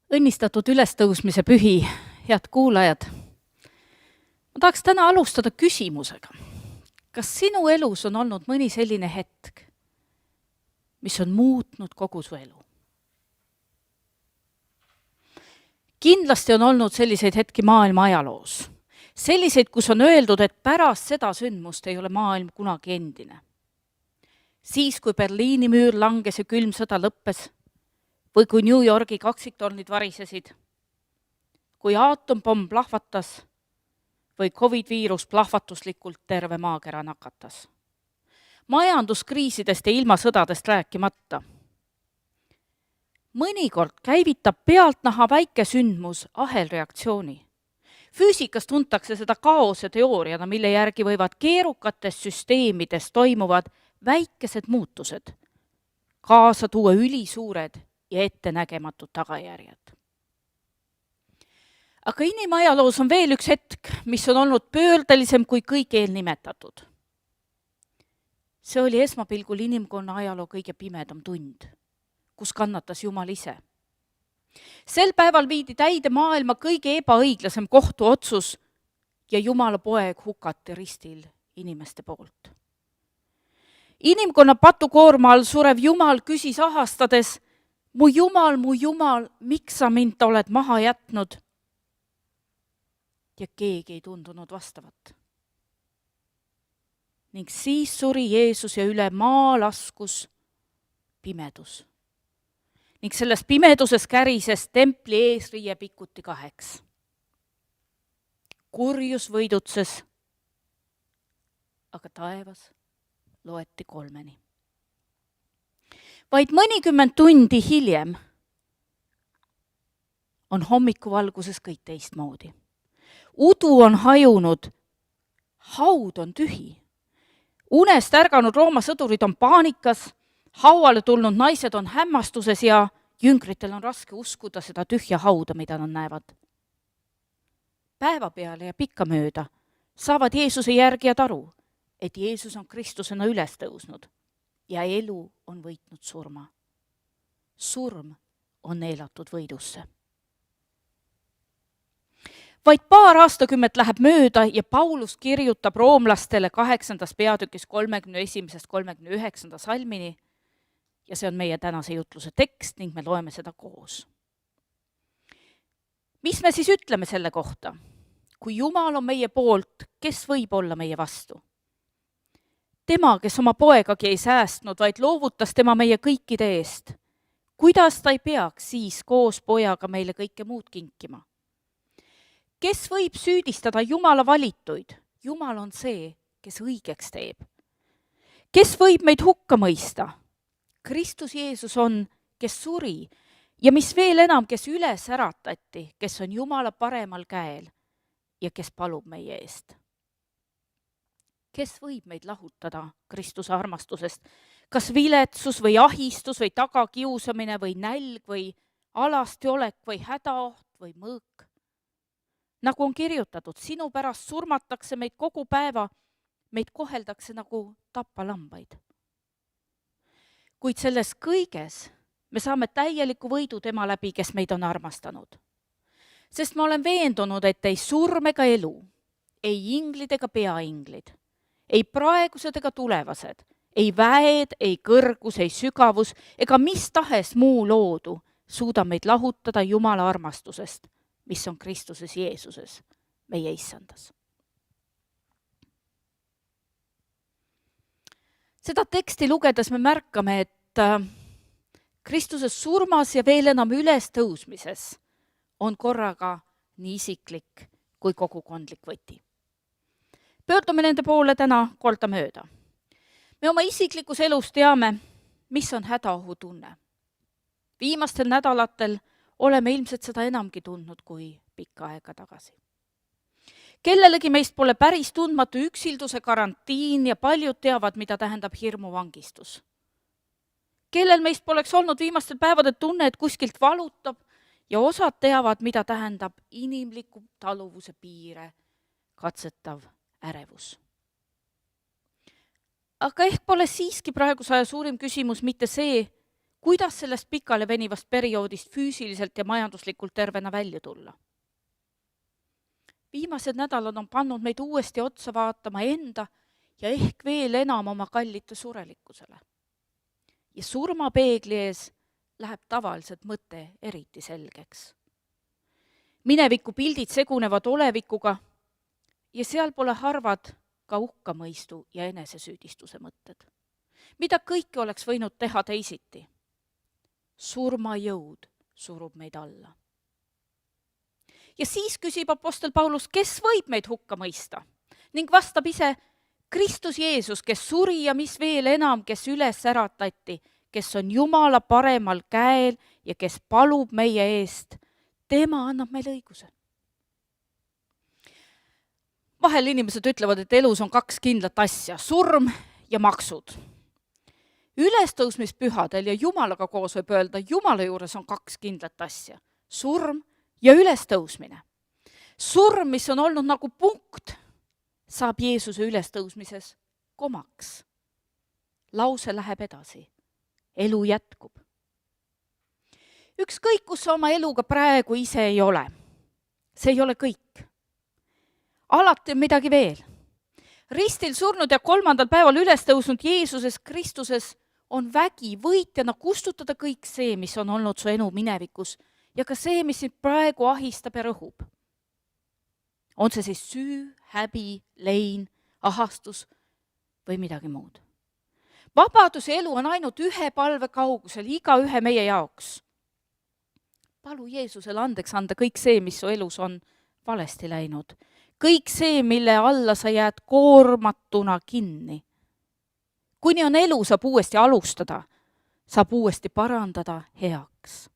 Õnnistatud ülestõusmise pühi, head kuulajad. Ma tahaks täna alustada küsimusega. Kas sinu elus on olnud mõni selline hetk, mis on muutnud kogu su elu? Kindlasti on olnud selliseid hetki maailma ajaloos. Selliseid, kus on öeldud, et pärast seda sündmust ei ole maailm kunagi endine. Siis, kui Berliini müür langes ja külm sõda lõppes, või kui New Yorgi kaksiktornid varisesid, kui aatompomm plahvatas või COVID-viirus plahvatuslikult terve maakera nakatas. Majanduskriisidest ja ilma sõdadest rääkimata. Mõnikord käivitab pealtnaha väike sündmus ahelreaktsiooni. Füüsikas tuntakse seda kaose teooriana, mille järgi võivad keerukates süsteemides toimuvad väikesed muutused kaasa tuua ülisuured ja ettenägematud tagajärjed. Aga inimajaloos on veel üks hetk, mis on olnud pöördelisem kui kõik eelnimetatud. See oli esmapilgul inimkonna ajaloo kõige pimedam tund, kus kannatas Jumal ise. Sel päeval viidi täide maailma kõige ebaõiglasem kohtuotsus ja Jumala poeg hukati ristil inimeste poolt. Inimkonna patukoorma all surev Jumal küsis ahastades: mu Jumal, miks sa mind oled maha jätnud? Ja keegi ei tundunud vastavat. Ning siis suri Jeesus ja üle maa laskus pimedus. Ning selles pimeduses kärises templi eesriie pikuti 2. Kurjus võidutses, aga taevas loeti 3. Vaid mõnikümmend tundi hiljem on hommikuvalguses kõik teistmoodi. Udu on hajunud, haud on tühi. Unest ärganud Rooma sõdurid on paanikas, hauale tulnud naised on hämmastuses ja jüngritel on raske uskuda seda tühja hauda, mida nad näevad. Päeva peale ja pikkamööda saavad Jeesuse järgijad aru, et Jeesus on Kristusena üles tõusnud ja elu on võitnud surma. Surm on neelatud võidusse. Vaid paar aastakümmet läheb mööda ja Paulus kirjutab roomlastele 8. peatükis 31-39 salmini ja see on meie tänase jutluse tekst ning me loeme seda koos. Mis me siis ütleme selle kohta? Kui Jumal on meie poolt, kes võib olla meie vastu? Tema, kes oma poegagi ei säästnud, vaid loovutas tema meie kõikide eest. Kuidas ta ei peaks siis koos pojaga meile kõike muud kinkima? Kes võib süüdistada Jumala valituid? Jumal on see, kes õigeks teeb. Kes võib meid hukka mõista? Kristus Jeesus on, kes suri ja mis veel enam, kes üles äratati, kes on Jumala paremal käel ja kes palub meie eest. Kes võib meid lahutada Kristuse armastusest? Kas viletsus või ahistus või tagakiusamine või nälg või alasti olek või hädaoht või mõõk? Nagu on kirjutatud, sinu pärast surmatakse meid kogu päeva, meid koheldakse nagu tappalambaid. Kuid selles kõiges me saame täieliku võidu tema läbi, kes meid on armastanud. Sest ma olen veendunud, et ei surm ega elu, ei inglid ega peainglid, ei praegused ega tulevased, ei väed, ei kõrgus, ei sügavus ega mis tahes muu loodu suuda meid lahutada Jumala armastusest, mis on Kristuses Jeesuses, meie issandas. Seda teksti lugedes me märkame, et Kristuses surmas ja veel enam üles tõusmises on korraga nii isiklik kui kogukondlik võti. Pöördume nende poole täna kordamööda. Me oma isiklikus elus teame, mis on hädaohu tunne. Viimastel nädalatel oleme ilmselt seda enamgi tundnud kui pikka aega tagasi. Kellelegi meist pole päris tundmatu üksilduse karantiin ja paljud teavad, mida tähendab hirmuvangistus. Kellel meist poleks olnud viimastel päevadel tunne, et kuskilt valutab ja osad teavad, mida tähendab inimliku taluvuse piire katsetav ärevus. Aga ehk pole siiski praeguse aja suurim küsimus mitte see, kuidas sellest pikale venivast perioodist füüsiliselt ja majanduslikult tervena välja tulla. Viimased nädalad on pannud meid uuesti otsa vaatama enda ja ehk veel enam oma kallite surelikkusele. Ja surmapeegli ees läheb tavaliselt mõte eriti selgeks. Mineviku pildid segunevad olevikuga ja seal pole harvad ka hukkamõistu ja enesesüüdistuse mõtted. Mida kõike oleks võinud teha teisiti? Surmajõud surub meid alla. Ja siis küsib apostel Paulus, kes võib meid hukka mõista? Ning vastab ise, Kristus Jeesus, kes suri ja mis veel enam, kes üles äratati, kes on Jumala paremal käel ja kes palub meie eest, tema annab meile õiguse. Vahel inimesed ütlevad, et elus on 2 kindlat asja, surm ja maksud. Ülestõusmispühadel ja Jumalaga koos võib öelda, Jumala juures on 2 kindlat asja, surm ja ülestõusmine. Surm, mis on olnud nagu punkt, saab Jeesuse ülestõusmises komaks. Lause läheb edasi. Elu jätkub. Ükskõik, kus sa oma eluga praegu ise ei ole. See ei ole kõik. Alati on midagi veel. Ristil surnud ja 3. päeval ülestõusnud Jeesuses Kristuses on vägi võitjana kustutada kõik see, mis on olnud su elu minevikus ja ka see, mis sind praegu ahistab ja rõhub. On see siis süü, häbi, lein, ahastus või midagi muud. Vabadus ja elu on ainult ühe palve kaugusel, iga ühe meie jaoks. Palu Jeesusele andeks anda kõik see, mis su elus on valesti läinud. Kõik see, mille alla sa jääd koormatuna kinni. Kuni on elu, saab uuesti alustada, saab uuesti parandada heaks.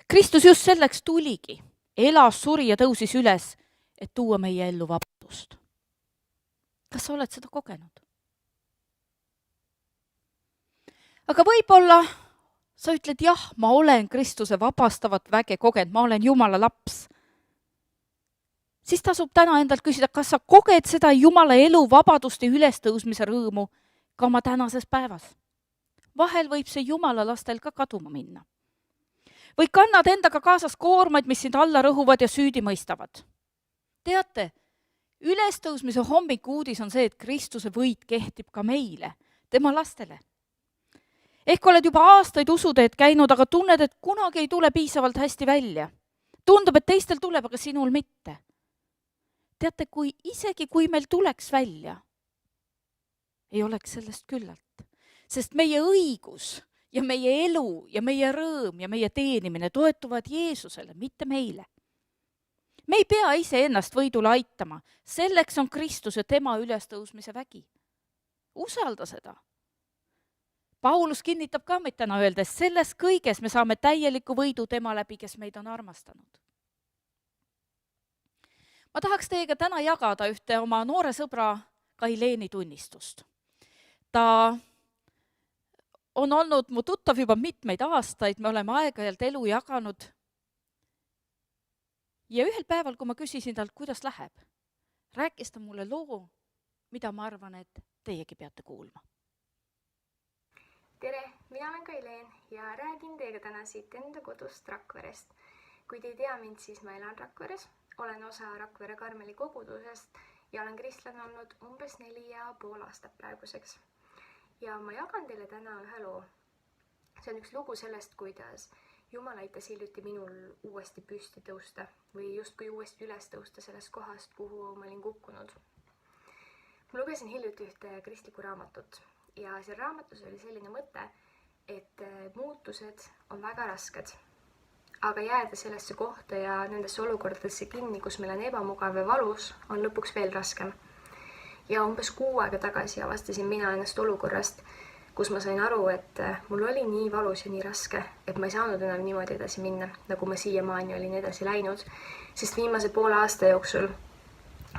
Kristus just selleks tuligi, elas, suri ja tõusis üles, et tuua meie ellu vabadust. Kas sa oled seda kogenud? Aga võib-olla sa ütled, jah, ma olen Kristuse vabastavat väge kogenud, ma olen Jumala laps. Siis tasub täna endalt küsida, kas sa koged seda Jumala elu, vabadust ja ülestõusmise rõõmu ka oma tänases päevas. Vahel võib see Jumala lastel ka kaduma minna. Või kannad endaga kaasas koormaid, mis sind alla rõhuvad ja süüdi mõistavad. Teate, ülestõusmise hommiku uudis on see, et Kristuse võit kehtib ka meile, tema lastele. Ehk oled juba aastaid usuteed käinud, aga tunned, et kunagi ei tule piisavalt hästi välja. Tundub, et teistel tuleb, aga sinul mitte. Teate, isegi kui meil tuleks välja, ei oleks sellest küllalt. Sest meie õigus ja meie elu ja meie rõõm ja meie teenimine toetuvad Jeesusele, mitte meile. Me ei pea ise ennast võidule aitama. Selleks on Kristus ja tema ülestõusmise vägi. Usalda seda. Paulus kinnitab ka meid täna öeldes, selles kõiges me saame täieliku võidu tema läbi, kes meid on armastanud. Ma tahaks teiega täna jagada ühte oma noore sõbra Kaileeni tunnistust. Ta on olnud mu tuttav juba mitmeid aastaid, me oleme aeg-ajalt elu jaganud. Ja ühel päeval, kui ma küsisin talt, kuidas läheb, rääkis ta mulle loo, mida ma arvan, et teiegi peate kuulma. Tere, mina olen Kaileen ja räägin teiega täna siit enda kodust Rakverest. Kui te ei tea mind, siis ma elan Rakveres, olen osa Rakvere Karmeli kogudusest ja olen kristlane olnud umbes 4,5 aastat praeguseks. Ja ma jagan teile täna ühe loo. See on üks lugu sellest, kuidas Jumal aitas hiljuti minul uuesti püsti tõusta või justkui uuesti üles tõusta sellest kohast, kuhu ma olin kukkunud. Ma lugesin hiljuti ühte kristlikku raamatut. Ja seal raamatus oli selline mõte, et muutused on väga rasked, aga jääda sellesse kohta ja nendesse olukordadesse kinni, kus meil on ebamugav ja valus, on lõpuks veel raskem. Ja umbes 6 aega tagasi avastasin mina ennast olukorrast, kus ma sain aru, et mul oli nii valus ja nii raske, et ma ei saanud enam niimoodi edasi minna, nagu ma siiamaani olin edasi läinud, sest viimase poole aasta jooksul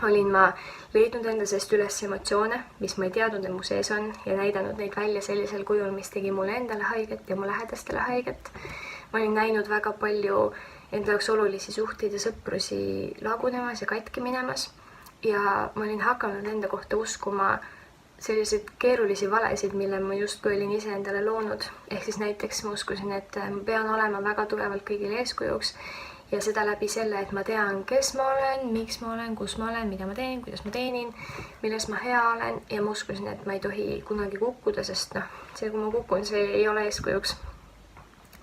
olin ma leidnud enda seest üles emotsioone, mis ma ei teadnud, et mu sees on ja näidanud neid välja sellisel kujul, mis tegi mulle endale haiget ja mu lähedastele haiget. Ma olin näinud väga palju enda jaoks olulisi suhteid ja sõprusi lagunemas ja katki minemas ja ma olin hakanud enda kohta uskuma selliseid keerulisi valesid, mille ma justkui olin ise endale loonud. Ehk siis näiteks ma uskusin, et ma pean olema väga tugevalt kõigile eeskujuks ja seda läbi selle, et ma tean, kes ma olen, miks ma olen, kus ma olen, mida ma teen, kuidas ma teenin, milles ma hea olen ja ma uskusin, et ma ei tohi kunagi kukkuda, sest see, kui ma kukun, see ei ole eeskujuks.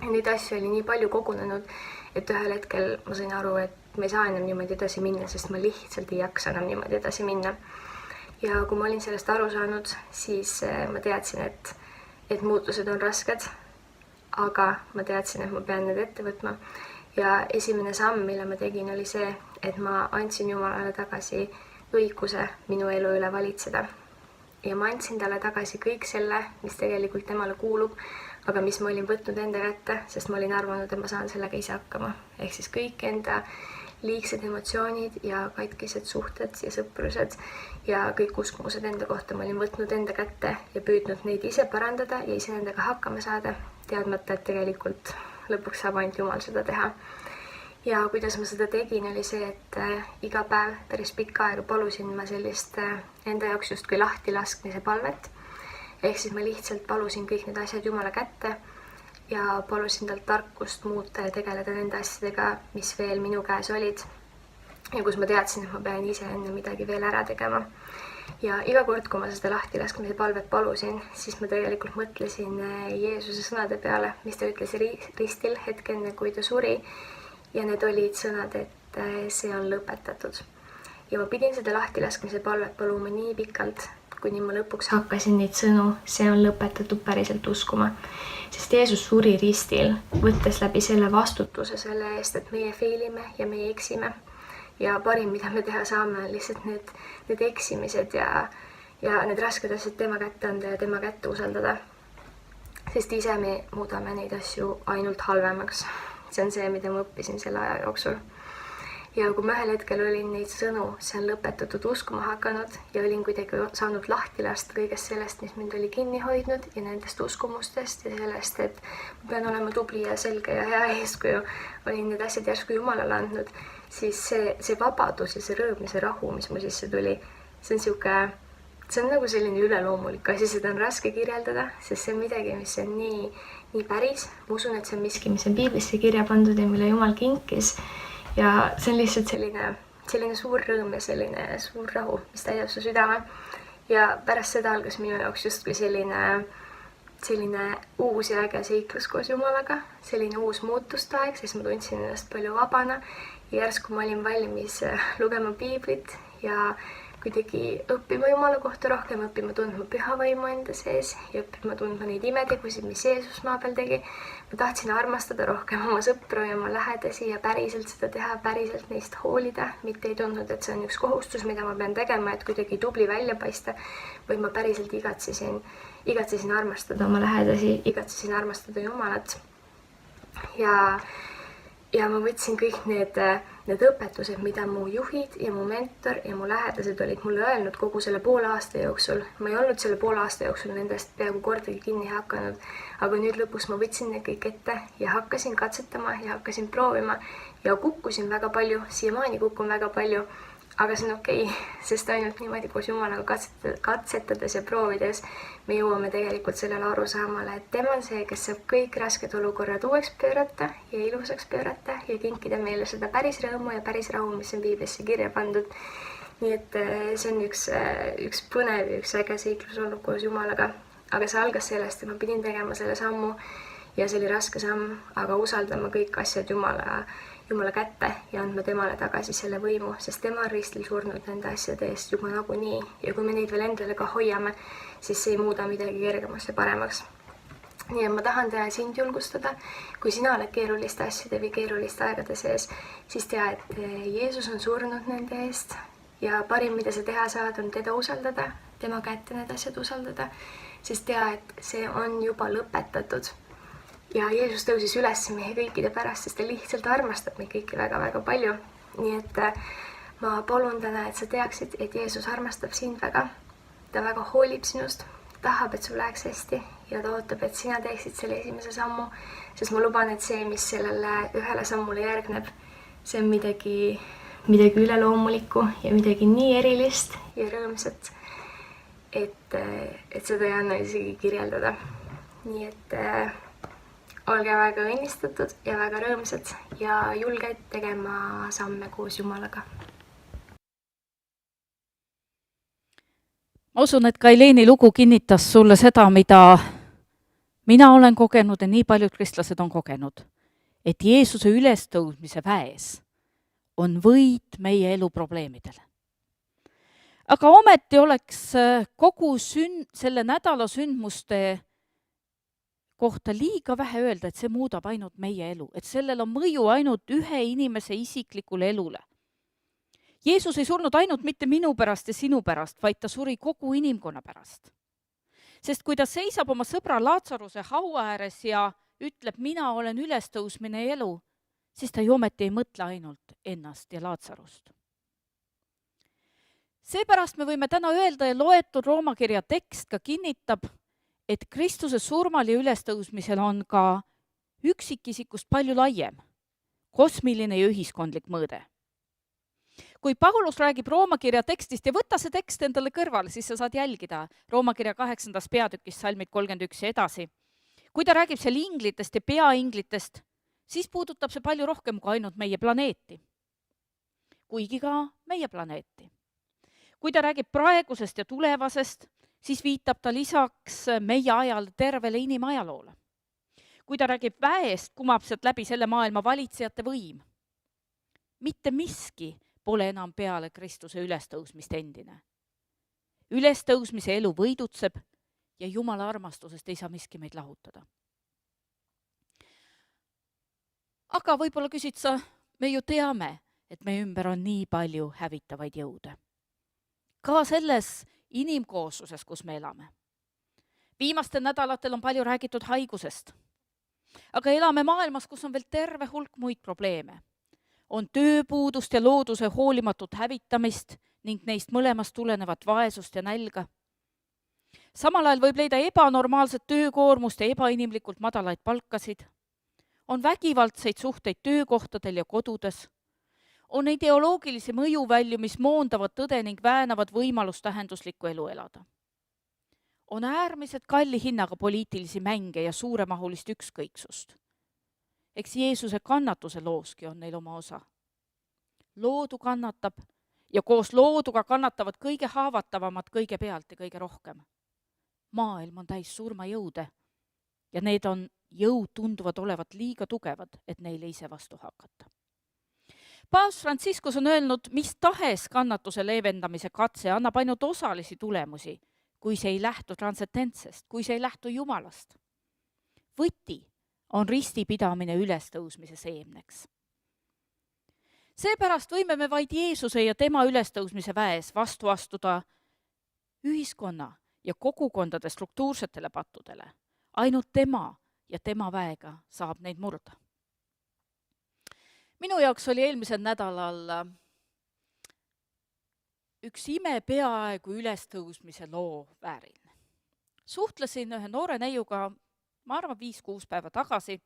Ja neid asju oli nii palju kogunenud, et ühel hetkel ma sain aru, et ma ei saa enam niimoodi edasi minna, sest ma lihtsalt ei jaksa enam niimoodi edasi minna. Ja kui ma olin sellest aru saanud, siis ma teadsin, et muutused on rasked, aga ma teadsin, et ma pean need ette võtma. Ja esimene samm, mille ma tegin, oli see, et ma andsin Jumalale tagasi õiguse minu elu üle valitseda. Ja ma andsin talle tagasi kõik selle, mis tegelikult temale kuulub, aga mis ma olin võtnud enda kätte, sest ma olin arvanud, et ma saan sellega ise hakkama. Ehk siis kõik enda liigsed emotsioonid ja katkised suhted ja sõprused ja kõik uskumused enda kohta ma olin võtnud enda kätte ja püüdnud neid ise parandada ja ise nendega hakkama saada, teadmata, et tegelikult lõpuks saab ainult Jumal seda teha. Ja kuidas ma seda tegin, oli see, et iga päev päris pikka aega palusin ma sellist enda jaoks justkui lahti laskmise palvet. Ehk siis ma lihtsalt palusin kõik need asjad Jumala kätte ja palusin talt tarkust muuta ja tegeleda nende asjadega, mis veel minu käes olid. Ja kus ma teadsin, et ma pean ise enne midagi veel ära tegema. Ja iga kord, kui ma seda lahtilaskmise palvet palusin, siis ma tegelikult mõtlesin Jeesuse sõnade peale, mis ta ütles ristil hetk enne, kui ta suri. Ja need olid sõnad, et see on lõpetatud. Ja ma pidin seda lahtilaskmise palvet paluma nii pikalt, kuni ma lõpuks hakkasin neid sõnu, see on lõpetatud päriselt uskuma. Sest Jeesus suri ristil, võttes läbi selle vastutuse selle eest, et meie feilime ja meie eksime. Ja parim, mida me teha saame, on lihtsalt need eksimised ja need rasked asjad tema kätte anda ja tema kätte usaldada. Sest ise me muudame neid asju ainult halvemaks. See on see, mida ma õppisin selle aja jooksul. Ja kui ma ühel hetkel olin neid sõnu, see on lõpetatud uskuma hakanud ja olin kuidagi saanud lahti lasta kõigest sellest, mis mind oli kinni hoidnud ja nendest uskumustest ja sellest, et ma pean olema tubli ja selge ja hea eeskuju, olin need asjad järsku Jumalale andnud, siis see vabadus ja see rõõm ja see rahu, mis mu sisse tuli, see on nagu selline üleloomulik asi, seda on raske kirjeldada, sest see on midagi, mis on nii päris. Ma usun, et see on miski, mis on piiblisse kirja pandud ja mille Jumal kinkis. Ja see on lihtsalt selline suur rõõm ja selline suur rahu, mis täidab su südame. Ja pärast seda algas minu jaoks justkui selline uus ja äge seiklus koos Jumalaga, selline uus muutustaeg, sest ma tundsin ennast palju vabana. Ja järsku ma olin valmis lugema piiblit ja kuidagi õppima Jumala kohta rohkem, õppima tundma püha vaimu enda sees ja õppima tundma neid imetegusid, mis Jeesus maa peal tegi. Ma tahtsin armastada rohkem oma sõpru ja oma lähedasi ja päriselt seda teha, päriselt neist hoolida. Mitte ei tundnud, et see on üks kohustus, mida ma pean tegema, et kuidagi tubli välja paista, vaid ma päriselt igatsesin armastada oma lähedasi, igatsesin armastada Jumalat. Ja ma võtsin kõik need õpetused, mida mu juhid ja mu mentor ja mu lähedased olid mulle öelnud kogu selle poole aasta jooksul. Ma ei olnud selle poole aasta jooksul nendest peaaegu kordagi kinni hakanud, aga nüüd lõpuks ma võtsin need kõik ette ja hakkasin katsetama ja hakkasin proovima ja kukkusin väga palju, siiamaani kukun väga palju, aga see on okei, sest ainult niimoodi koos Jumalaga katsetades ja proovides me jõuame tegelikult sellele arusaamale, et tema on see, kes saab kõik rasked olukorrad uueks pöörata ja ilusaks pöörata ja kinkida meile seda päris rõõmu ja päris rahu, mis on piiblisse kirja pandud. Nii et see on üks põnev ja üks äge seiklus olnud koos Jumalaga, aga see algas sellest, et ma pidin tegema selle sammu ja see oli raske samm, aga usaldama kõik asjad Jumala kätte ja andma temale tagasi selle võimu, sest tema on ristil surnud nende asjade eest juba nagunii ja kui me neid veel endale ka hoiame, siis see ei muuda midagi kergemaks ja paremaks. Nii et ma tahan teha sind julgustada, kui sina oled keeruliste asjade või keeruliste aegade sees, siis tea, et Jeesus on surnud nende eest ja parim, mida sa teha saad, on teda usaldada, tema kätte need asjad usaldada, sest tea, et see on juba lõpetatud. Ja Jeesus tõusis üles meie kõikide pärast, sest ta lihtsalt armastab meid kõiki väga-väga palju. Nii et ma palun täna, et sa teaksid, et Jeesus armastab sind väga. Ta väga hoolib sinust, tahab, et sul läheks hästi ja ta ootab, et sina teeksid selle esimese sammu, sest ma luban, et see, mis sellele ühele sammule järgneb, see on midagi üleloomulikku ja midagi nii erilist ja rõõmsat, et seda ei anna isegi kirjeldada. Nii et olge väga õnnistatud ja väga rõõmsad ja julged tegema samme koos Jumalaga. Ma usun, et ka Eileeni lugu kinnitas sulle seda, mida mina olen kogenud ja nii paljud kristlased on kogenud, et Jeesuse ülestõusmise väes on võit meie elu probleemidele. Aga ometi oleks kogu selle nädala sündmuste kohta liiga vähe öelda, et see muudab ainult meie elu, et sellel on mõju ainult ühe inimese isiklikule elule. Jeesus ei surnud ainult mitte minu pärast ja sinu pärast, vaid ta suri kogu inimkonna pärast. Sest kui ta seisab oma sõbra Laatsaruse haua ääres ja ütleb, mina olen ülestõusmine ja elu, siis ta ju ometi ei mõtle ainult ennast ja Laatsarust. Seepärast me võime täna öelda ja loetud Rooma kirja tekst ka kinnitab, et Kristuse surmal ja ülestõusmisel on ka üksikisikust palju laiem, kosmiline ja ühiskondlik mõõde. Kui Paulus räägib Rooma kirja tekstist ja võta see tekst endale kõrvale, siis sa saad jälgida Rooma kirja 8. peatükis salmid 31 ja edasi. Kui ta räägib seal inglitest ja peainglitest, siis puudutab see palju rohkem kui ainult meie planeeti. Kuigi ka meie planeeti. Kui ta räägib praegusest ja tulevasest, siis viitab ta lisaks meie ajal tervele inimajaloole. Kui ta räägib väest, kumab sealt läbi selle maailma valitsejate võim. Mitte miski pole enam peale Kristuse ülestõusmist endine. Ülestõusmise elu võidutseb ja Jumala armastusest ei saa miski meid lahutada. Aga võib-olla küsid sa, me ju teame, et meie ümber on nii palju hävitavaid jõude. Ka selles inimkoosluses, kus me elame. Viimastel nädalatel on palju räägitud haigusest. Aga elame maailmas, kus on veel terve hulk muid probleeme. On tööpuudust ja looduse hoolimatut hävitamist ning neist mõlemast tulenevat vaesust ja nälga. Samal ajal võib leida ebanormaalset töökoormust ja ebainimlikult madalaid palkasid. On vägivaldseid suhteid töökohtadel ja kodudes. On ideoloogilisi mõjuvälju, mis moondavad tõde ning väänavad võimalust tähenduslikku elu elada. On äärmiselt kalli hinnaga poliitilisi mänge ja suuremahulist ükskõiksust. Eks Jeesuse kannatuse looski on neil oma osa. Loodu kannatab ja koos looduga kannatavad kõige haavatavamad kõige pealt ja kõige rohkem. Maailm on täis surmajõude ja need on jõud tunduvad olevat liiga tugevad, et neile ise vastu hakata. Paavst Franciscus on öelnud, mis tahes kannatuse leevendamise katse annab ainult osalisi tulemusi, kui see ei lähtu transcendentsest, kui see ei lähtu Jumalast. Võti on ristipidamine ülestõusmise seemneks. Seepärast võime me vaid Jeesuse ja tema ülestõusmise väes vastu astuda ühiskonna ja kogukondade struktuursetele pattudele. Ainult tema ja tema väega saab neid murda. Minu jaoks oli eelmisel nädalal üks ime peaaegu ülestõusmise loo vääriline. Suhtlesin ühe noore neiuga, ma arvan 5-6 päeva tagasi.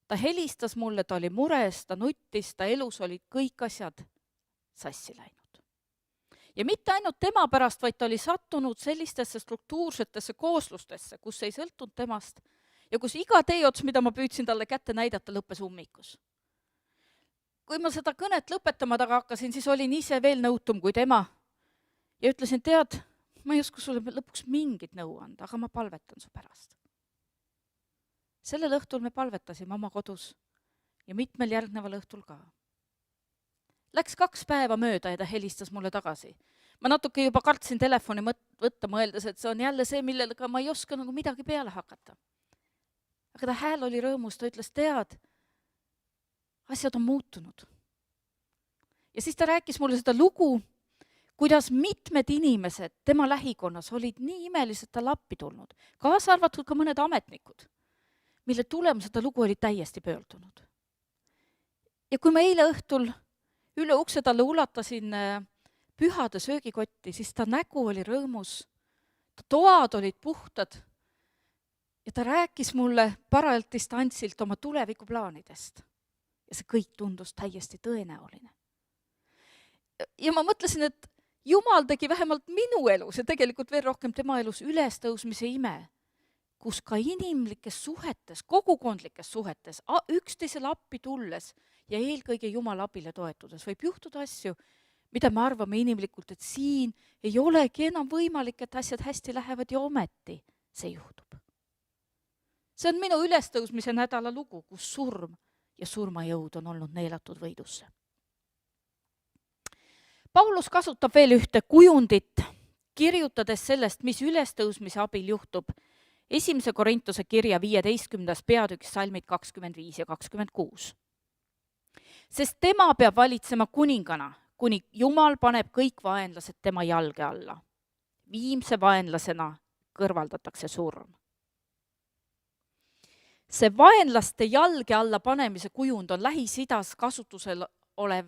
Ta helistas mulle, ta oli mures, ta nuttis, ta elus olid kõik asjad sassi läinud. Ja mitte ainult tema pärast, vaid ta oli sattunud sellistesse struktuursetesse kooslustesse, kus ei sõltunud temast ja kus iga teeots, mida ma püüdsin talle kätte näidata, lõppes ummikus. Kui ma seda kõnet lõpetama taga hakkasin, siis olin ise veel nõutum kui tema ja ütlesin, tead, ma ei oska sulle lõpuks mingit nõu anda, aga ma palvetan su pärast. Sellel õhtul me palvetasime oma kodus ja mitmel järgneval õhtul ka. Läks 2 päeva mööda ja ta helistas mulle tagasi. Ma natuke juba kartsin telefoni võtta mõeldes, et see on jälle see, millega ma ei oska nagu midagi peale hakata. Aga ta hääl oli rõõmus, ta ütles, tead, asjad on muutunud. Ja siis ta rääkis mulle seda lugu, kuidas mitmed inimesed tema lähikonnas olid nii imelised talle appi tulnud, kaasa arvatud ka mõned ametnikud, mille tulemusel ta lugu oli täiesti pöördunud. Ja kui ma eile õhtul üle ukse talle ulatasin pühade söögikotti, siis ta nägu oli rõõmus, ta toad olid puhtad ja ta rääkis mulle parajalt distantsilt oma tulevikuplaanidest. Ja see kõik tundus täiesti tõenäoline. Ja ma mõtlesin, et Jumal tegi vähemalt minu elus ja tegelikult veel rohkem tema elus ülestõusmise ime, kus ka inimlikes suhetes, kogukondlikes suhetes, üksteisele appi tulles ja eelkõige Jumala abile toetudes võib juhtuda asju, mida me arvame inimlikult, et siin ei olegi enam võimalik, et asjad hästi lähevad ja ometi see juhtub. See on minu ülestõusmise nädala lugu, kus surm ja surmajõud on olnud neelatud võidusse. Paulus kasutab veel ühte kujundit, kirjutades sellest, mis ülestõusmise abil juhtub. 1. Korintuse kirja 15. peatükis salmid 25 ja 26. Sest tema peab valitsema kuningana, kuni Jumal paneb kõik vaenlased tema jalge alla. Viimse vaenlasena kõrvaldatakse surm. See vaenlaste jalge alla panemise kujund on Lähis-Idas kasutusel olev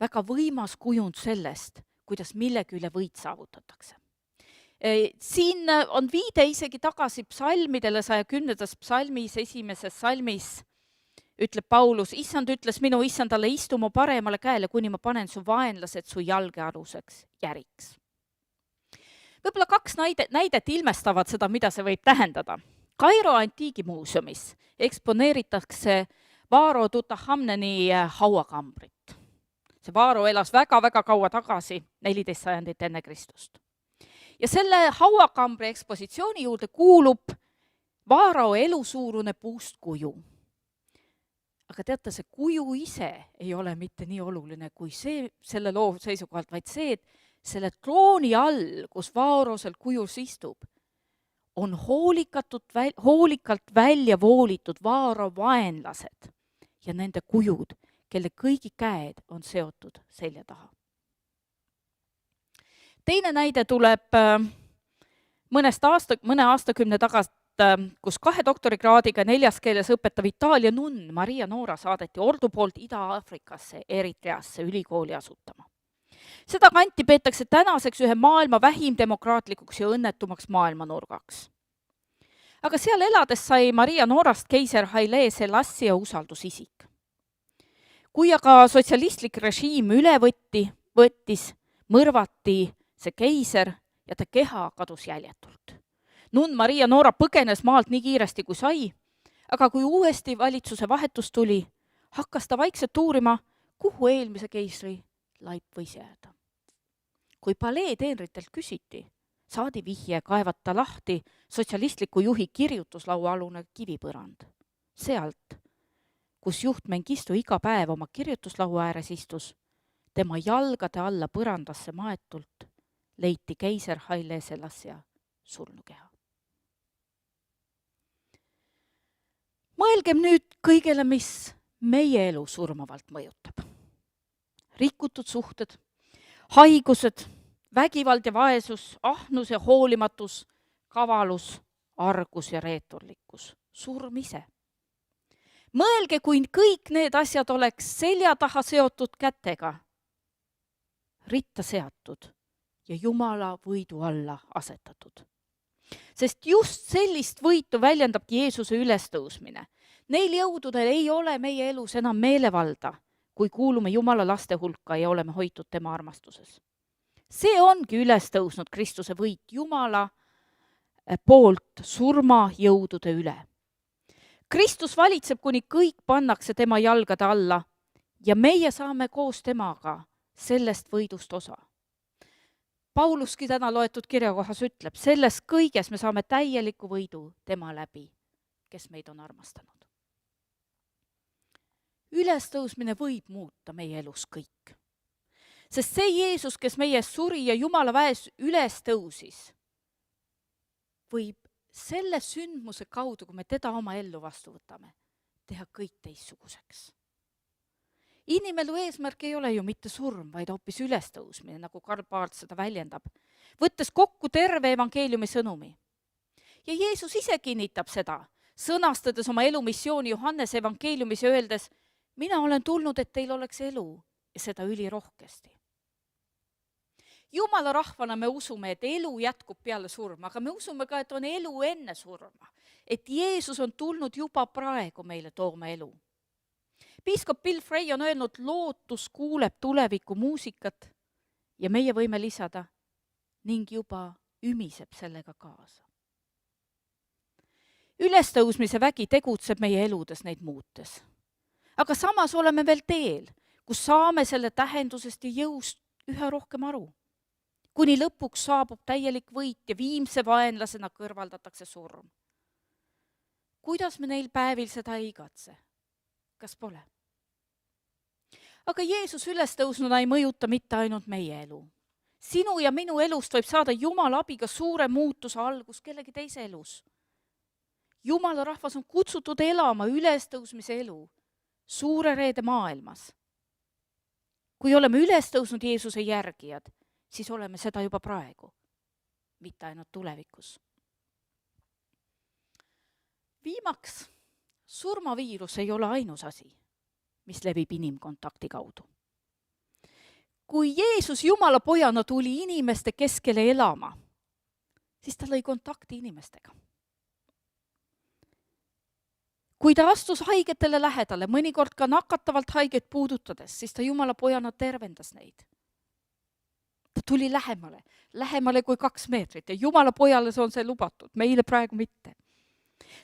väga võimas kujund sellest, kuidas millegi üle võit saavutatakse. Siin on viide isegi tagasi psalmidele, 110. psalmis, 1. salmis ütleb Paulus, issand ütles minu issandale, istu mu paremale käele, kuni ma panen su vaenlased su jalgealuseks järiks. Võib-olla 2 näidet ilmestavad seda, mida see võib tähendada. Kairo antiigimuuseumis eksponeeritakse Vaaro Tutahamneni hauakambrit. See Vaaro elas väga-väga kaua tagasi, 14 sajandit enne Kristust. Ja selle hauakambri ekspositsiooni juurde kuulub Vaaro elusuurune puust kuju. Aga teate, see kuju ise ei ole mitte nii oluline kui selle loo seisukohalt, vaid see, et selle trooni all, kus Vaaro seal kujus istub, on hoolikalt välja voolitud Vaaro vaenlased ja nende kujud, kelle kõigi käed on seotud selja taha. Teine näide tuleb mõne aastakümne tagasi, kus 2 doktorikraadiga 4 keeles õpetav Itaalia nunn Maria Noora saadeti ordu poolt Ida-Aafrikasse, Eritreasse ülikooli asutama. Seda kanti peetakse tänaseks ühe maailma vähim demokraatlikuks ja õnnetumaks maailmanurgaks. Aga seal elades sai Maria Noorast keiser Haile Selassie usaldusisik. Kui aga sotsialistlik režiim üle võttis, mõrvati see keiser ja ta keha kadus jäljetult. Nunn Maria Noora põgenes maalt nii kiiresti kui sai, aga kui uuesti valitsuse vahetus tuli, hakkas ta vaikselt uurima, kuhu eelmise keisri laip võis jääda. Kui palee teenritelt küsiti, saadi vihje kaevata lahti sotsialistliku juhi kirjutuslauaalune kivipõrand. Sealt, kus juht Mengistu iga päev oma kirjutuslaua ääres istus, tema jalgade alla põrandasse maetult leiti keiser Haile Selassie surnukeha. Mõelgem nüüd kõigele, mis meie elu surmavalt mõjutab. Rikutud suhted, haigused, vägivald ja vaesus, ahnus ja hoolimatus, kavalus, argus ja reeturlikkus, surm ise. Mõelge, kui kõik need asjad oleks selja taha seotud kätega, ritta seatud ja Jumala võidu alla asetatud. Sest just sellist võitu väljendabki Jeesuse ülestõusmine. Neil jõududel ei ole meie elus enam meelevalda, kui kuulume Jumala laste hulka ja oleme hoitud tema armastuses. See ongi ülestõusnud Kristuse võit Jumala poolt surmajõudude üle. Kristus valitseb, kuni kõik pannakse tema jalgade alla ja meie saame koos temaga sellest võidust osa. Pauluski täna loetud kirjakohas ütleb, selles kõiges me saame täieliku võidu tema läbi, kes meid on armastanud. Ülestõusmine võib muuta meie elus kõik. Sest see Jeesus, kes meie suri ja Jumala väes üles tõusis, võib selle sündmuse kaudu, kui me teda oma ellu vastu võtame, teha kõik teistsuguseks. Inimelu eesmärk ei ole ju mitte surm, vaid hoopis ülestõusmine, nagu Karl Barth seda väljendab, võttes kokku terve evangeeliumi sõnumi. Ja Jeesus ise kinnitab seda, sõnastades oma elumissiooni Johannese evangeeliumis ja öeldes, mina olen tulnud, et teil oleks elu ja seda ülirohkesti. Jumala rahvana me usume, et elu jätkub peale surma, aga me usume ka, et on elu enne surma. Et Jeesus on tulnud juba praegu meile tooma elu. Piiskop Bill Frey on öelnud, lootus kuuleb tuleviku muusikat ja meie võime lisada ning juba ümiseb sellega kaasa. Ülestõusmise vägi tegutseb meie eludes neid muutes. Aga samas oleme veel teel, kus saame selle tähendusest ja jõust üha rohkem aru. Kuni lõpuks saabub täielik võit ja viimse vaenlasena kõrvaldatakse surm. Kuidas me neil päevil seda ei igatse? Kas pole? Aga Jeesus ülestõusnuna ei mõjuta mitte ainult meie elu. Sinu ja minu elust võib saada Jumala abiga suure muutuse algus kellegi teise elus. Jumala rahvas on kutsutud elama ülestõusmise elu suure reede maailmas. Kui oleme ülestõusnud Jeesuse järgijad, siis oleme seda juba praegu, mitte ainult tulevikus. Viimaks, surmaviirus ei ole ainus asi, mis levib inimkontakti kaudu. Kui Jeesus Jumala pojana tuli inimeste keskele elama, siis ta lõi kontakti inimestega. Kui ta astus haigetele lähedale, mõnikord ka nakatavalt haiget puudutades, siis ta Jumala pojana tervendas neid. Ta tuli lähemale kui 2 meetrit ja Jumala pojale on see lubatud, meile praegu mitte.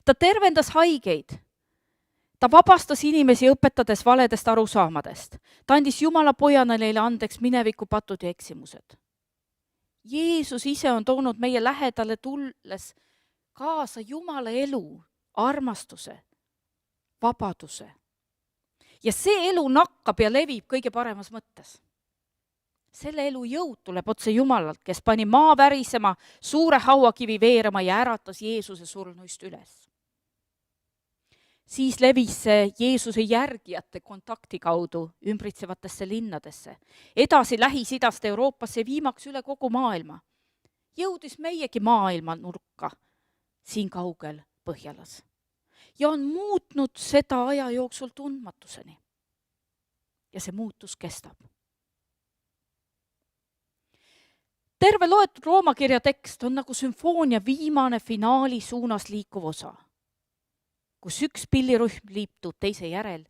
Ta tervendas haigeid. Ta vabastas inimesi õpetades valedest arusaamadest. Ta andis Jumala pojana neile andeks mineviku patud ja eksimused. Jeesus ise on toonud meie lähedale tulles kaasa Jumala elu, armastuse, vabaduse. Ja see elu nakkab ja levib kõige paremas mõttes. Selle elu jõud tuleb otse Jumalalt, kes pani maa värisema, suure hauakivi veerema ja äratas Jeesuse surnuist üles. Siis levis see Jeesuse järgijate kontakti kaudu ümbritsevatesse linnadesse, edasi Lähis-Idast Euroopasse ja viimaks üle kogu maailma. Jõudis meiegi maailma nurka, siin kaugel Põhjalas. Ja on muutnud seda aja jooksul tundmatuseni. Ja see muutus kestab. Terve loetud Rooma kirja tekst on nagu sümfoonia viimane finaali suunas liikuv osa, kus üks pillirühm liiptub teise järel,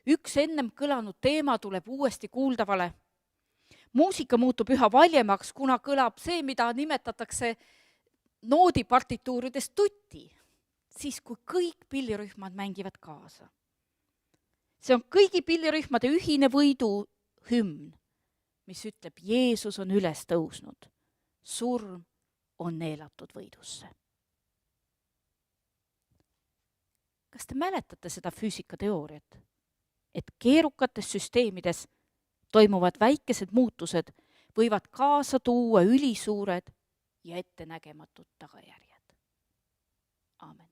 üks ennem kõlanud teema tuleb uuesti kuuldavale. Muusika muutub üha valjemaks, kuna kõlab see, mida nimetatakse noodipartituurides tuti, siis kui kõik pillirühmad mängivad kaasa. See on kõigi pillirühmade ühine võidu hümn, mis ütleb, Jeesus on üles tõusnud. Surm on neelatud võidusse. Kas te mäletate seda füüsikateooriat, et keerukates süsteemides toimuvad väikesed muutused võivad kaasa tuua ülisuured ja ettenägematud tagajärjed? Aamen.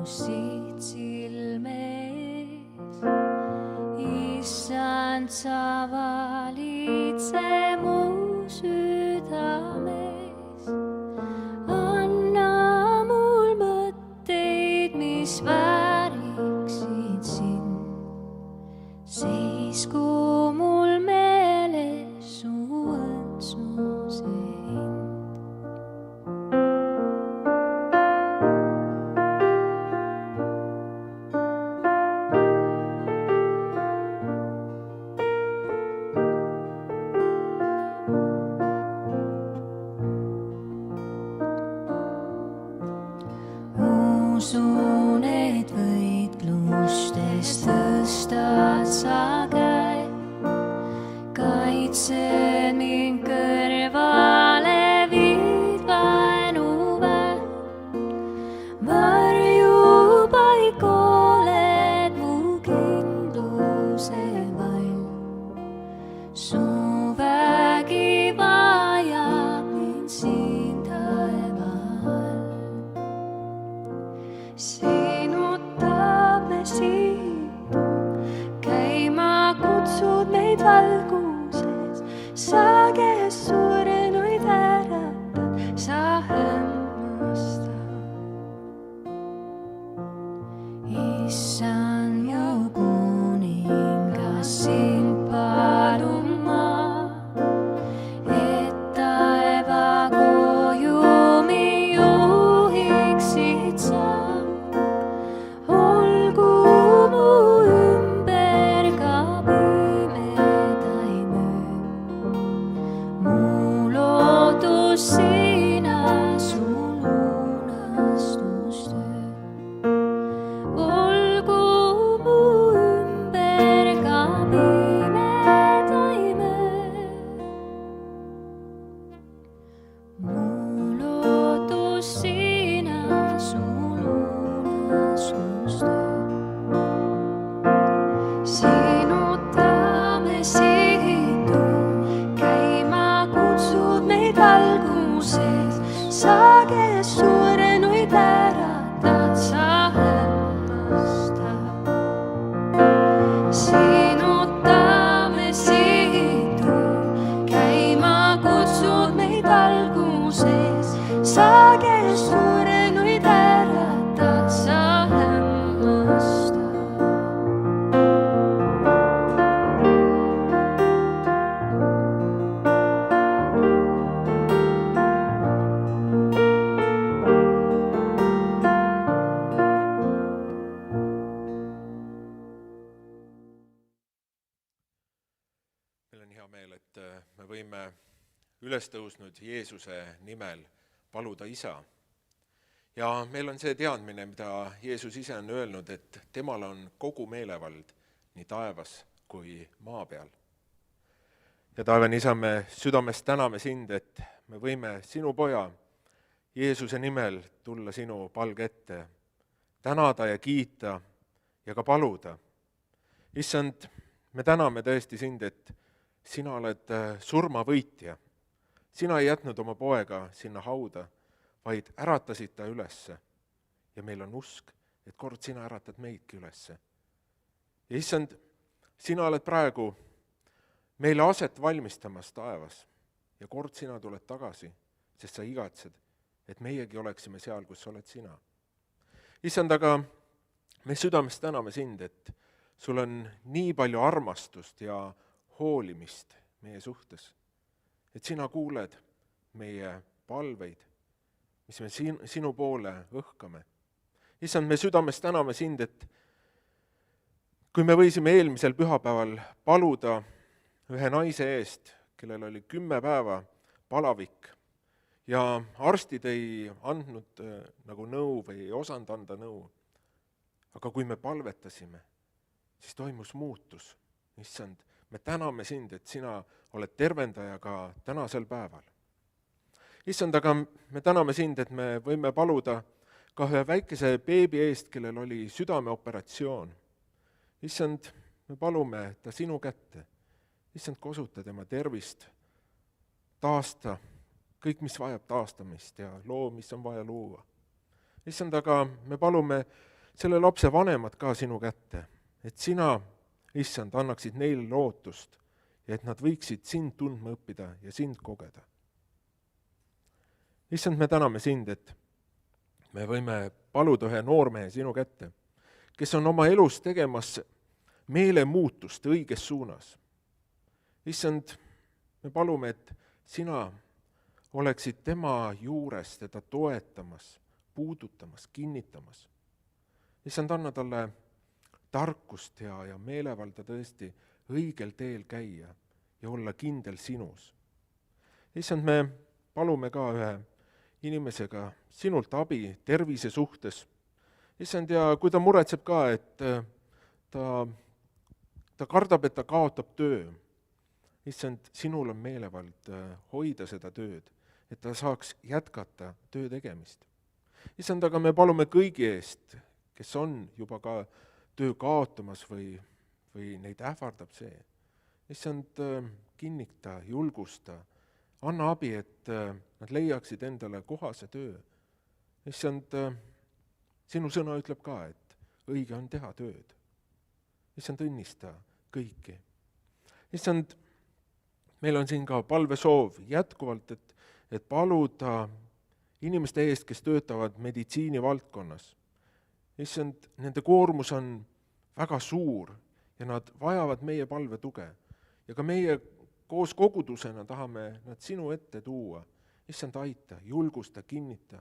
Siit silmees, Issand, sa valitse mu südames. Anna mul mõtteid, mis vääriksid sind. Seisku mul meeles su õndsuse hind. võime ülestõusnud Jeesuse nimel paluda Isa. Ja meil on see teadmine, mida Jeesus ise on öelnud, et temal on kogu meelevald nii taevas kui maa peal. Ja taevane Isa, me südamest täname sind, et me võime sinu poja Jeesuse nimel tulla sinu palge ette, tänada ja kiita ja ka paluda. Issand, me täname tõesti sind, et sina oled surmavõitja. Sina ei jätnud oma poega sinna hauda, vaid äratasid ta ülesse. Ja meil on usk, et kord sina äratad meidki ülesse. Ja issand, sina oled praegu meile aset valmistamas taevas ja kord sina tuled tagasi, sest sa igatsed, et meiegi oleksime seal, kus oled sina. Issand, aga me südamest täname sind, et sul on nii palju armastust ja hoolimist meie suhtes, et sina kuuled meie palveid, mis me sinu poole õhkame. Issand, me südamest täname sind, et kui me võisime eelmisel pühapäeval paluda ühe naise eest, kellel oli 10 päeva palavik ja arstid ei andnud nagu nõu või ei osanud anda nõu. Aga kui me palvetasime, siis toimus muutus. Issand, me täname sind, et sina oled tervendaja ka tänasel päeval. Issand, aga me täname sind, et me võime paluda ka ühe väikese beebi eest, kellel oli südameoperatsioon. Issand, me palume ta sinu kätte. Issand, kosuta tema tervist, taasta kõik, mis vajab taastamist ja loo, mis on vaja luua. Issand, aga me palume selle lapse vanemad ka sinu kätte, et sina, issand, annaksid neile lootust ja et nad võiksid sind tundma õppida ja sind kogeda. Issand, me täname sind, et me võime paluda ühe noormehe sinu kätte, kes on oma elus tegemas meelemuutust õiges suunas. Issand, me palume, et sina oleksid tema juures teda toetamas, puudutamas, kinnitamas. Issand, anna talle tarkust ja meelevalda tõesti õigel teel käia ja olla kindel sinus. Issand, me palume ka ühe inimesega sinult abi tervise suhtes. Issand, ja kui ta muretseb ka, et ta kardab, et ta kaotab töö. Issand, sinul on meelevald hoida seda tööd, et ta saaks jätkata töö tegemist. Issand, aga me palume kõigi eest, kes on juba ka töö kaotamas või neid ähvardab see. Issand, kinnita, julgusta, anna abi, et nad leiaksid endale kohase töö. Issand, sinu sõna ütleb ka, et õige on teha tööd. Issand, õnnista kõiki. Issand, meil on siin ka palvesoov jätkuvalt, et paluda inimeste eest, kes töötavad meditsiini valdkonnas. Issand, nende koormus on väga suur ja nad vajavad meie palve tuge. Ja ka meie koos kogudusena tahame nad sinu ette tuua. Issand, aita, julgusta, kinnita.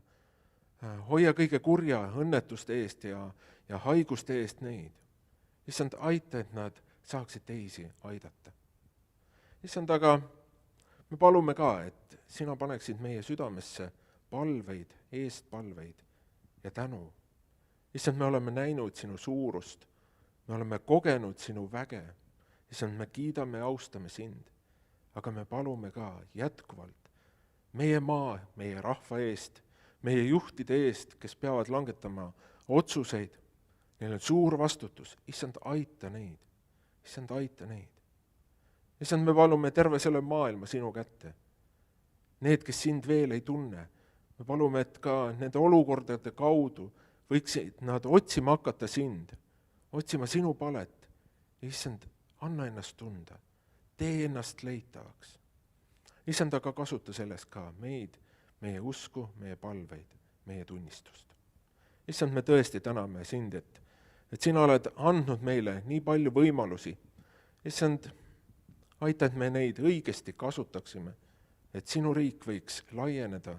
Hoia kõige kurja õnnetuste eest ja haiguste eest neid. Issand, aita, et nad saaksid teisi aidata. Issand, aga me palume ka, et sina paneksid meie südamesse palveid, eestpalveid ja tänu. Issand, me oleme näinud sinu suurust, me oleme kogenud sinu väge. Issand, me kiidame ja austame sind, aga me palume ka jätkuvalt meie maa, meie rahva eest, meie juhtide eest, kes peavad langetama otsuseid. Neil on suur vastutus. Issand, aita neid. Issand, aita neid. Issand, me palume terve selle maailma sinu kätte. Need, kes sind veel ei tunne, me palume, et ka nende olukordade kaudu võiksid nad otsima hakata sind, otsima sinu palet. Issand, anna ennast tunda, tee ennast leitavaks. Issand, aga kasuta selles ka meid, meie usku, meie palveid, meie tunnistust. Issand, me tõesti täname sind, et sina oled andnud meile nii palju võimalusi. Issand, aita, et me neid õigesti kasutaksime, et sinu riik võiks laieneda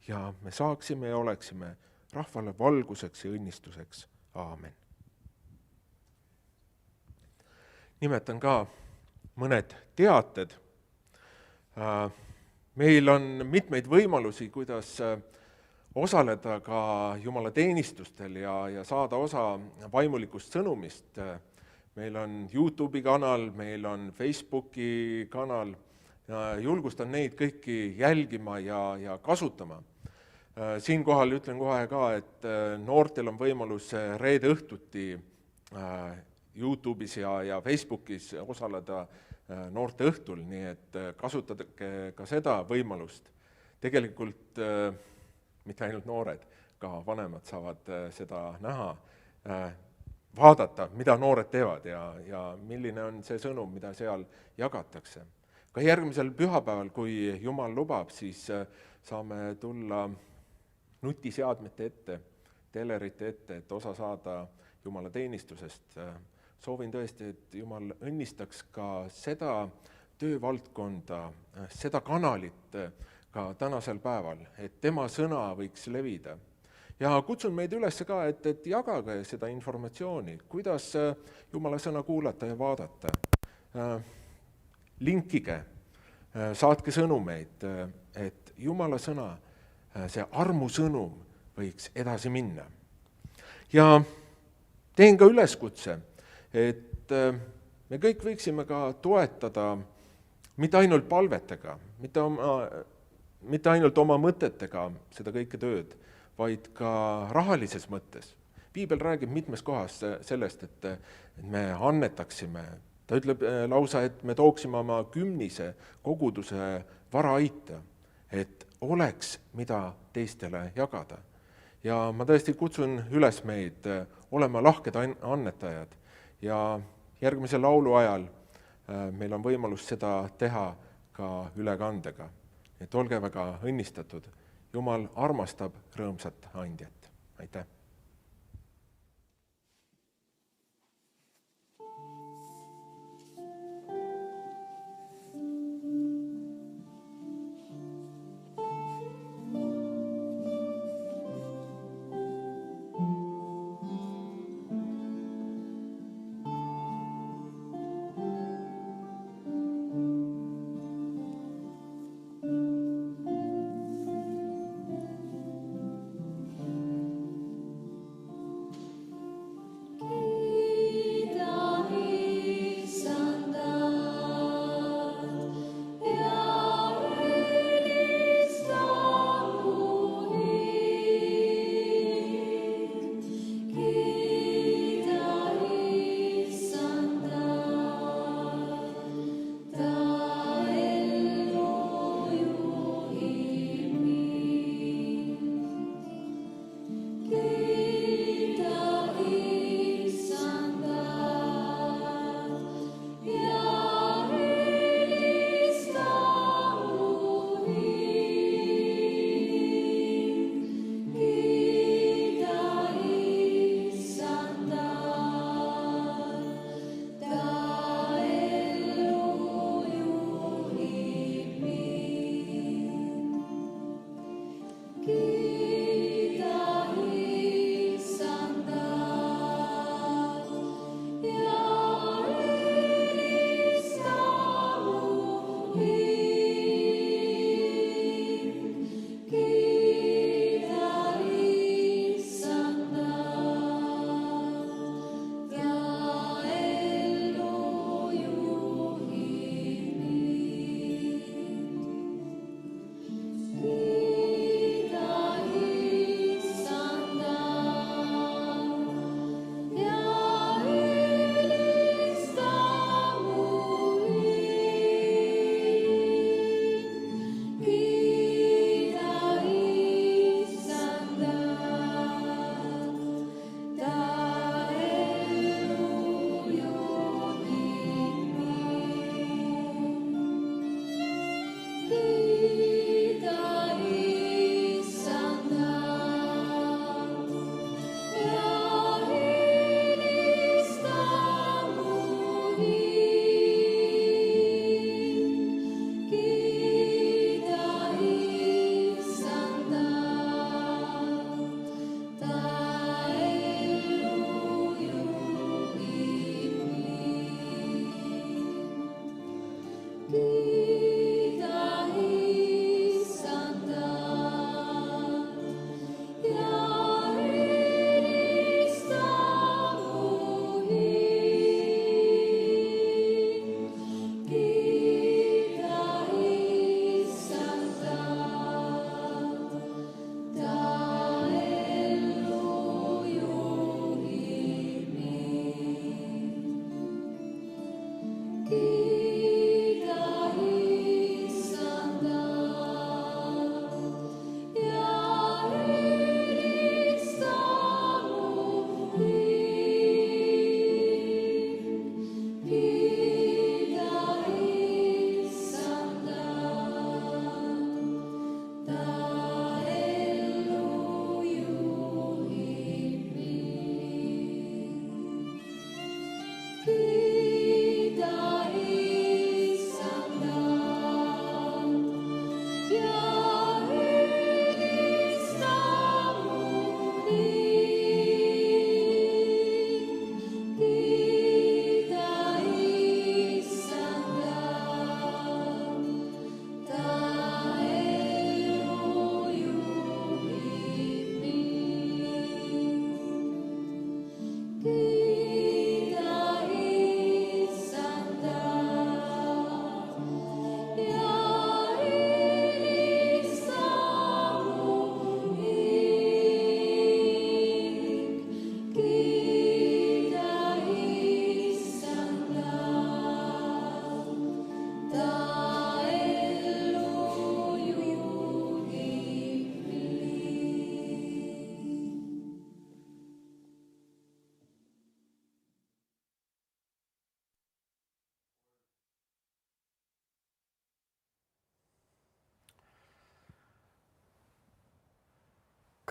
ja me saaksime ja oleksime rahvale valguseks ja õnnistuseks. Aamen. Nimetan ka mõned teated. Meil on mitmeid võimalusi, kuidas osaleda ka Jumala teenistustel ja saada osa vaimulikust sõnumist. Meil on YouTube'i kanal, meil on Facebooki kanal, julgustan neid kõiki jälgima ja kasutama. Siinkohal ütlen kohe ka, et noortel on võimalus reede õhtuti YouTube'is ja Facebookis osaleda noorte õhtul, nii et kasutage ka seda võimalust. Tegelikult mitte ainult noored, ka vanemad saavad seda näha, vaadata, mida noored teevad ja milline on see sõnum, mida seal jagatakse. Ka järgmisel pühapäeval, kui Jumal lubab, siis saame tulla nutiseadmete ette, telerite ette, et osa saada Jumala teenistusest. Soovin tõesti, et Jumal õnnistaks ka seda töövaldkonda, seda kanalit ka tänasel päeval, et tema sõna võiks levida. Ja kutsun meid üles ka, et jagage seda informatsiooni, kuidas Jumala sõna kuulata ja vaadata. Linkige, saatke sõnumeid, et Jumala sõna, see armusõnum võiks edasi minna. Ja teen ka üleskutse, et me kõik võiksime ka toetada mitte ainult palvetega, mitte ainult oma mõtetega seda kõike tööd, vaid ka rahalises mõttes. Piibel räägib mitmes kohas sellest, et me annetaksime. Ta ütleb lausa, et me tooksime oma 10. koguduse varaaita, et oleks, mida teistele jagada. Ja ma tõesti kutsun üles meid olema lahked annetajad ja järgmisel laulu ajal meil on võimalus seda teha ka ülekandega. Et olge väga õnnistatud. Jumal armastab rõõmsat andjat. Aitäh!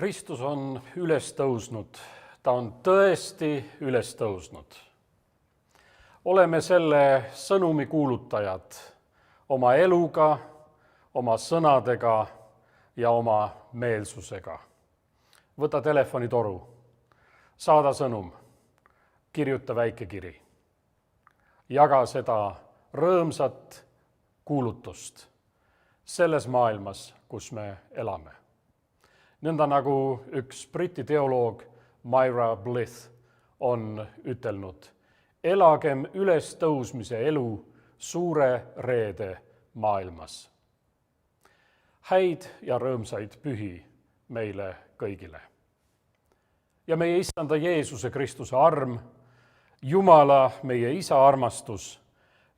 Kristus on üles tõusnud, ta on tõesti üles tõusnud. Oleme selle sõnumi kuulutajad oma eluga, oma sõnadega ja oma meelsusega. Võta telefonitoru, saada sõnum, kirjuta väike kiri. Jaga seda rõõmsat kuulutust selles maailmas, kus me elame. Nõnda nagu üks Briti teoloog Myra Blyth on ütelnud, elagem ülestõusmise elu suure reede maailmas. Häid ja rõõmsaid pühi meile kõigile. Ja meie Issanda Jeesuse Kristuse arm, Jumala, meie Isa armastus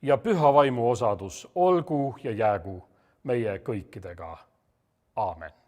ja Püha Vaimu osadus olgu ja jäägu meie kõikidega. Aamen.